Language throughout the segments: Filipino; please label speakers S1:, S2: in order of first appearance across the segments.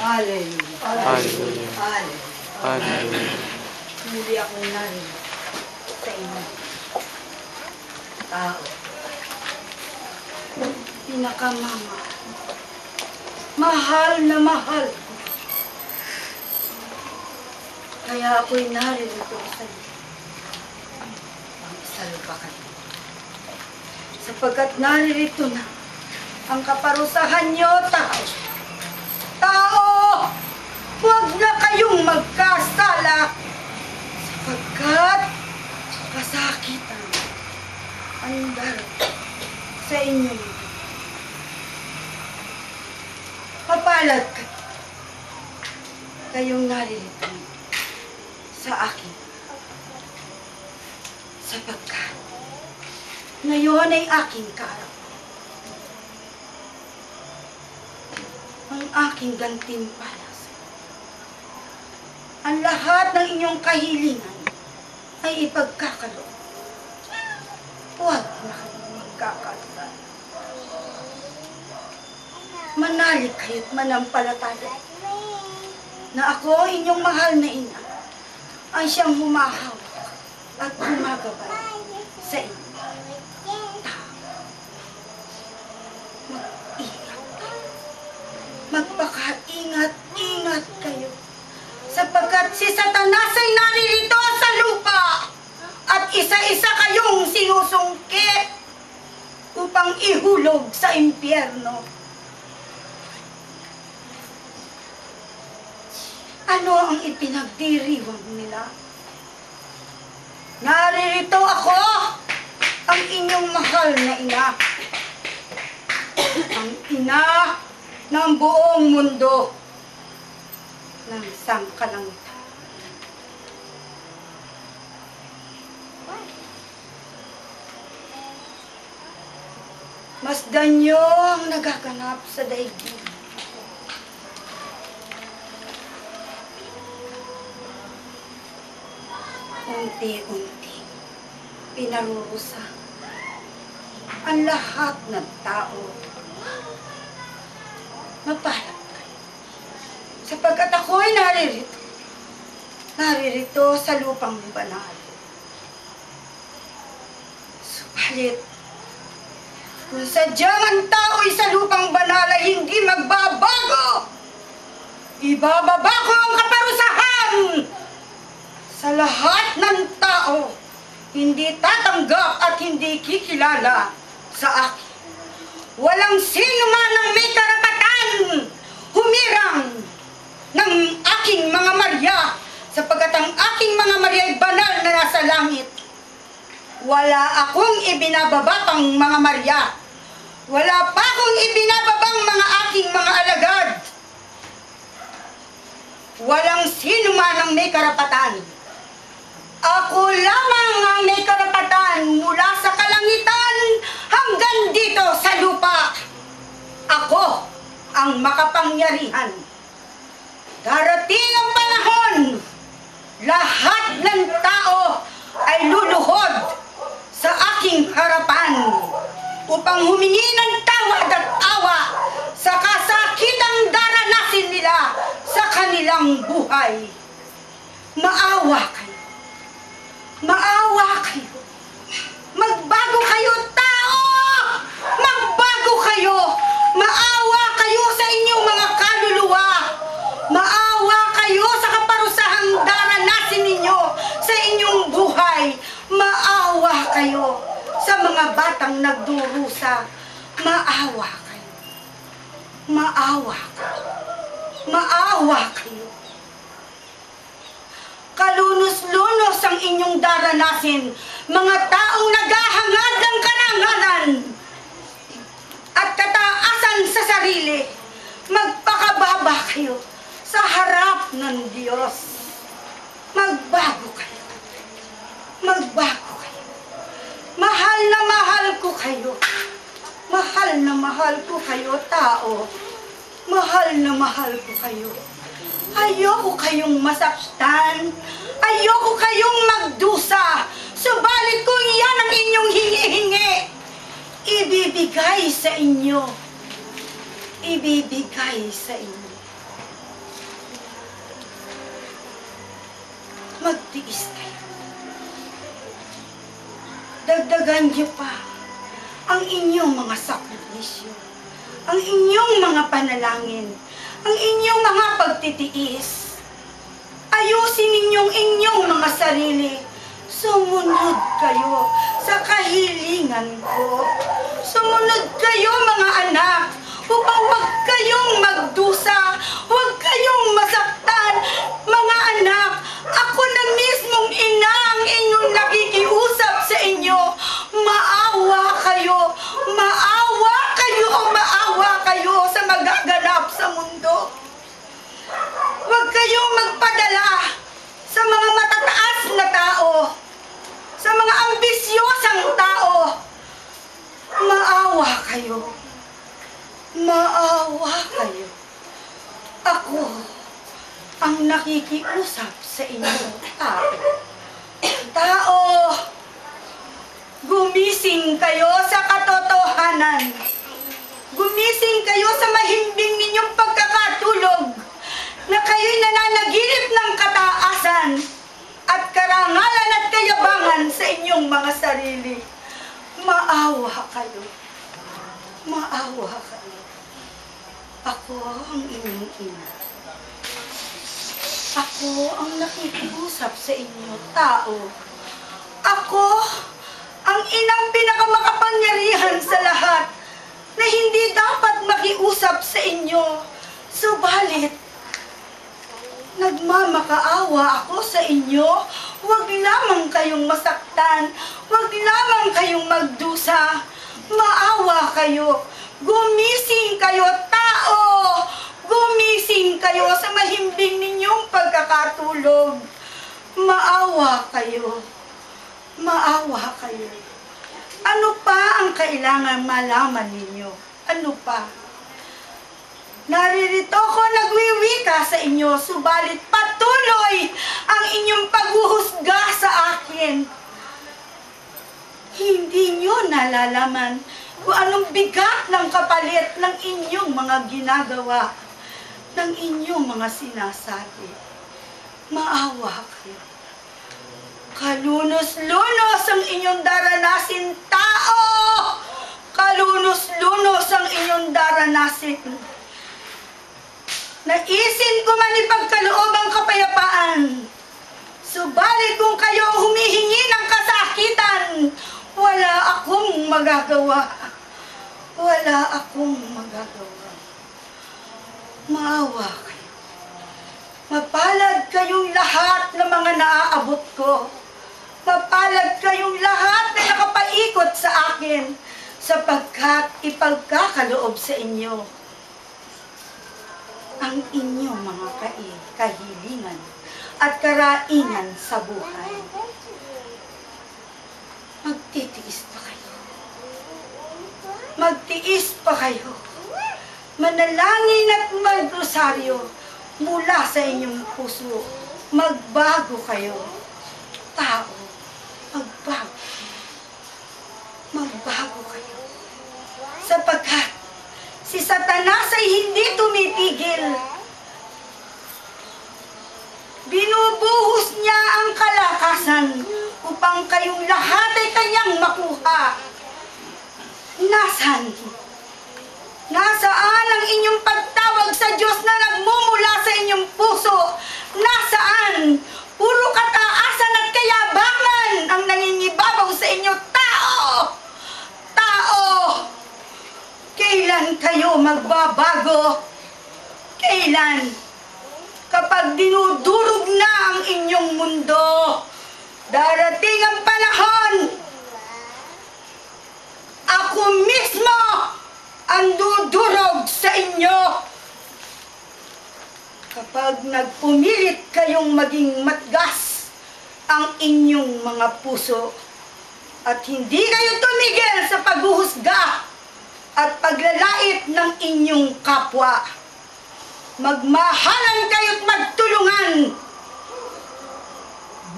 S1: Hallelujah.
S2: Hallelujah.
S1: Hallelujah.
S2: Hallelujah.
S1: Muli akong narinig sa inyo. Tao. Pinakamama. Mahal na mahal. Kaya ako'y naririto sa iyo. Ang isalupakan. Sapagkat naririto na ang kaparusahan niyo, tao. Tao! Huwag na kayong magkasala sapagkat kasakitan ang darating sa inyo. Mapalad kayo. Kayong naririto sa akin sapagkat ngayon ay aking kaarawan. Ang aking gantimpala sa inyo. Ang lahat ng inyong kahilingan ay ipagkakaloon. Huwag na kayong magkakasala. Manalig kayo't manampalataya na ako, inyong mahal na ina, ay siyang humahawak at gumagabay sa inyo. Magpakaingat-ingat kayo sapagkat si Satanas ay naririto sa lupa at isa-isa kayong sinusungkit upang ihulog sa impyerno. Ano ang ipinagdiriwang nila? Naririto ako, ang inyong mahal na ina. Ang ina ng buong mundo ng sangkalangitan. Masdan niyo ang nagaganap sa daigdig. Unti-unti, pinarurusa ang lahat ng tao. Mapalad kayo, sapagkat ako'y naririto. Naririto sa lupang banal. Subalit, kung sadyang ang tao'y sa lupang banal ay hindi magbabago, ibababa ko ang kaparusahan sa lahat ng tao hindi tatanggap at hindi kikilala sa akin. Walang sino man ang may karapatan humirang ng aking mga Maria sapagkat ang aking mga Maria ay banal na nasa langit. Wala akong ibinababa pang mga Maria. Wala pa akong ibinababang mga aking mga alagad. Walang sino man ang may karapatan. Ako lamang ang may karapatan mula sa kalangitan hanggang dito sa lupa. Ako ang makapangyarihan. Darating ang panahon, lahat ng tao ay luluhod sa aking harapan upang humingi ng tawad at awa sa kasakitang daranasin nila sa kanilang buhay. Maawa kayo. Maawa kayo. Magbago kayo, tao! Magbago kayo! Maawa kayo sa inyong mga kaluluwa! Maawa kayo sa kaparusahang daranasin ninyo sa inyong buhay! Maawa kayo sa mga batang nagdurusa! Maawa kayo! Maawa kayo! Maawa kayo! Kalunos-lunos ang inyong daranasin, mga taong naghahangad ng karangalan at kataasan sa sarili. Magpakababa kayo sa harap ng Diyos. Magbago kayo. Magbago kayo. Mahal na mahal ko kayo. Mahal na mahal ko kayo, tao. Mahal na mahal ko kayo. Ayoko kayong masaktan. Ayoko kayong magdusa. Subalit kung yan ang inyong hingi-hingi, ibibigay sa inyo. Ibibigay sa inyo. magtiis kayo. Dagdagan niyo pa ang inyong mga sakripisyo, ang inyong mga panalangin, ang inyong mga pagtitiis. Ayusin ninyong inyong mga sarili. Sumunod kayo sa kahilingan ko. Sumunod kayo mga anak, upang huwag kayong magdusa, huwag kayong masaktan. Mga anak, ako na mismong ina ang inyong nakikiusap sa inyo. Maawa kayo, maawa kayo, maawa kayo sa magaganap sa mundo. Huwag kayong magpadala sa mga matataas na tao, sa mga ambisyosang tao. Maawa kayo. Maawa kayo. Ako ang nakikiusap sa inyo, tao. Tao, gumising kayo sa katotohanan. Gumising kayo sa mahimbing ninyong pagkakatulog na kayo'y nananaginip ng kataasan at karangalan at kayabangan sa inyong mga sarili. Maawa kayo. Maawa kayo. Ako ang inyong ina. Ako ang nakikiusap sa inyo, tao. Ako ang inang pinakamakapangyarihan sa lahat na hindi dapat makiusap sa inyo. Subalit, nagmamakaawa ako sa inyo. Huwag lamang kayong masaktan. Huwag lamang kayong magdusa. Maawa kayo. Gumising kayo, tao. Gumising kayo sa mahimbing ninyong pagkakatulog. Maawa kayo. Maawa kayo. Ano pa ang kailangan malaman ninyo? Ano pa? Naririto ko nagwiwika sa inyo, subalit patuloy ang inyong paghuhusga sa akin. Hindi nyo nalalaman kung anong bigat ng kapalit ng inyong mga ginagawa, ng inyong mga sinasabi. Maawa kayo. Kalunos-lunos ang inyong daranasin, tao! Kalunos-lunos ang inyong daranasin. Naisin ko man ipagkaloob ang kapayapaan. Subalit kung kayo humihingi ng kasakitan, wala akong magagawa. Wala akong magagawa. Maawa kayo. Mapalad kayong lahat ng mga naaabot ko. Mapalad kayong lahat na nakapaikot sa akin, sapagkat ipagkakaloob sa inyo ang inyong mga kahilingan at karaingan sa buhay. Magtitiis pa kayo. Magtiis pa kayo. Manalangin at magrosaryo mula sa inyong puso. Magbago kayo. Tao, magbago. Magbago kayo. Sapagkat si Satanas ay hindi tumitigil. Binubuhos niya ang kalakasan upang kayong lahat ay kanyang makuha. Nasaan? Nasaan ang inyong pagtawag sa Diyos na nagmumula sa inyong puso? Nasaan? Puro kataasan at kayabangan ang nangingibabaw sa inyo, tao! Tao! Kailan kayo magbabago? Kailan? Kapag dinudurog na ang inyong mundo, darating ang panahon, ako mismo ang dudurog sa inyo. Kapag nagpumilit kayong maging matgas ang inyong mga puso at hindi kayo tumigil sa paghuhusga at paglalait ng inyong kapwa, magmahalan kayo't magtulungan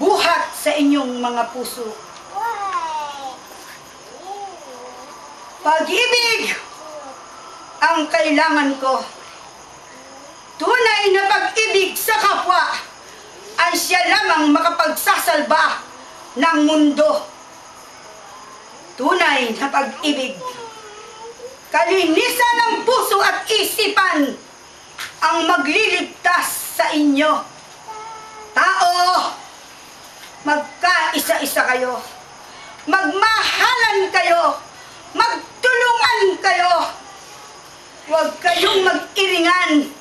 S1: buhat sa inyong mga puso. Pag-ibig ang kailangan ko. Tunay na pag-ibig sa kapwa ang siya lamang makapagsasalba ng mundo. Tunay na pag-ibig, kalinisan ng puso at isipan ang magliligtas sa inyo. Tao, magkaisa-isa kayo, magmahalan kayo, magtulungan kayo, huwag kayong mag-iringan.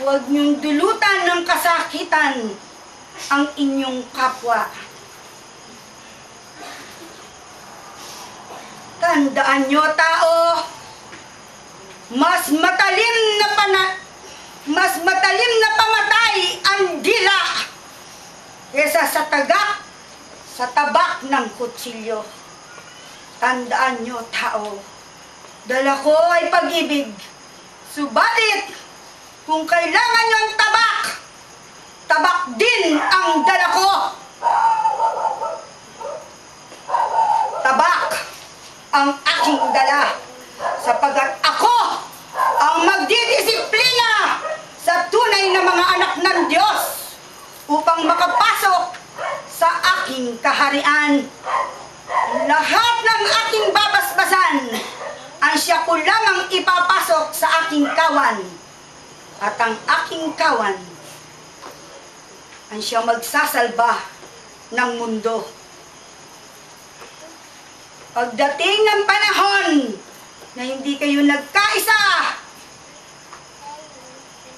S1: Huwag niyong dulutan ng kasakitan ang inyong kapwa. Tandaan niyo, tao, mas matalim na pamatay ang dila kesa sa tabak ng kutsilyo. Tandaan niyo, tao, dala ko ay pag-ibig. Subalit, kung kailangan niyo ang tabak din ang dala ko. Tabak ang aking dala, sapagkat ako ang magdidisiplina sa tunay na mga anak ng Diyos upang makapasok sa aking kaharian. Lahat ng aking babasbasan ang siya ko lamang ipapasok sa aking kawan. At ang aking kawan ang siyang magsasalba ng mundo. Pagdating ng panahon na hindi kayo nagkaisa,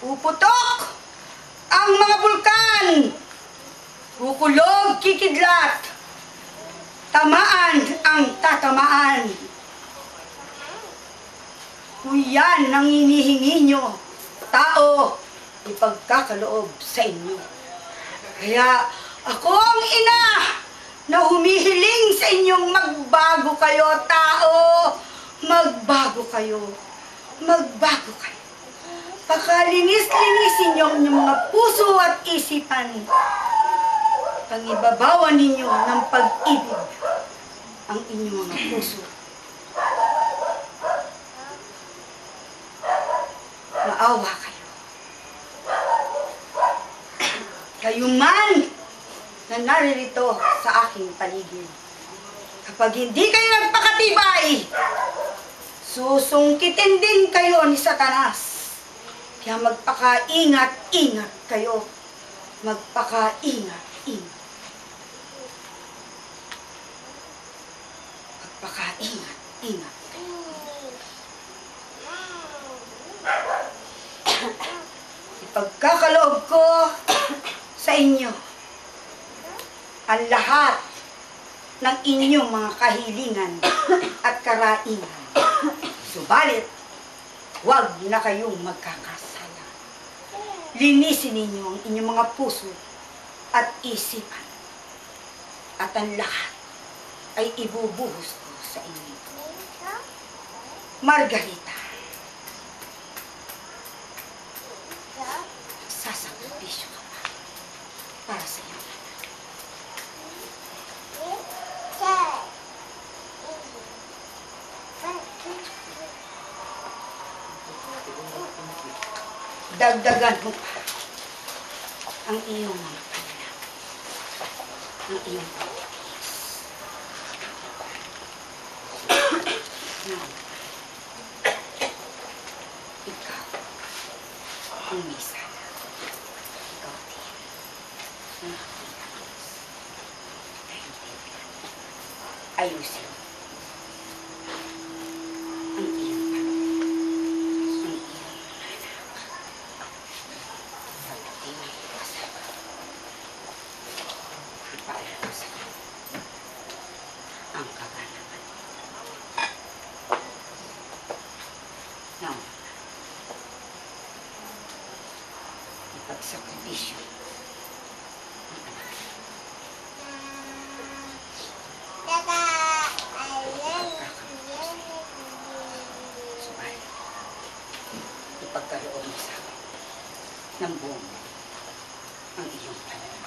S1: puputok ang mga bulkan, kukulog, kikidlat, tamaan ang tatamaan. Kung yan ang hinihingi nyo, tao, ipagkakaloob sa inyo. Kaya ako ang ina na humihiling sa inyong magbago kayo, tao. Magbago kayo. Magbago kayo. Pakalinis-linisin niyo ang inyong mga puso at isipan. Pangibabawan ninyo ng pag-ibig ang inyong mga puso. Maawa kayo. Kayo man na naririto sa aking paligid. Kapag hindi kayo nagpakatibay, susungkitin din kayo ni Satanas. Kaya magpakaingat-ingat kayo. Magpakaingat-ingat. Magpakaingat-ingat. Ipagkakaloob ko sa inyo ang lahat ng inyong mga kahilingan at karaingan. Subalit, huwag na kayong magkakasala. Linisin ninyo ang inyong mga puso at isipan. At ang lahat ay ibubuhos ko sa inyo. Margarita, sasakripisyo ka pa para sa iyo. Dagdagan mo pa ang iyong mga panalangin, ang iyong pagtitiis. Ikaw ang may sala. Ikaw din ang aking nais. Ayusin mo ang iyong pamilya, ang iyong anak. Pagdating ang kasama, ipaalam sa iyo ang kaganapan ng ipagsakripisyo ng anak. Subalit, ipagkaloob mo sa akin ng buong ang iyong panalangin.